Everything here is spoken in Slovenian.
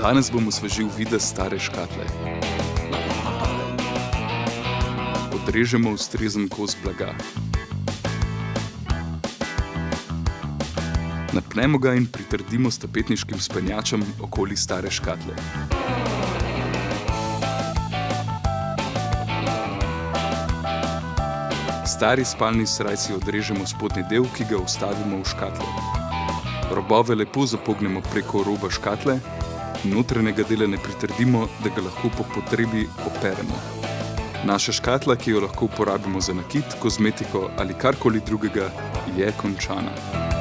Danes bom osvežil videz stare škatle. Odrežemo ustrezen kos blaga. Napnemo ga in pritrdimo s tapetniškim spenjačem okoli stare škatle. Stari spalni srajci odrežemo spodnji del, ki ga vstavimo v škatlo. Robove lepo zapognemo preko roba škatle, notranjega dela ne pritrdimo, da ga lahko po potrebi operemo. Naša škatla, ki jo lahko uporabimo za nakit, kozmetiko ali karkoli drugega, je končana.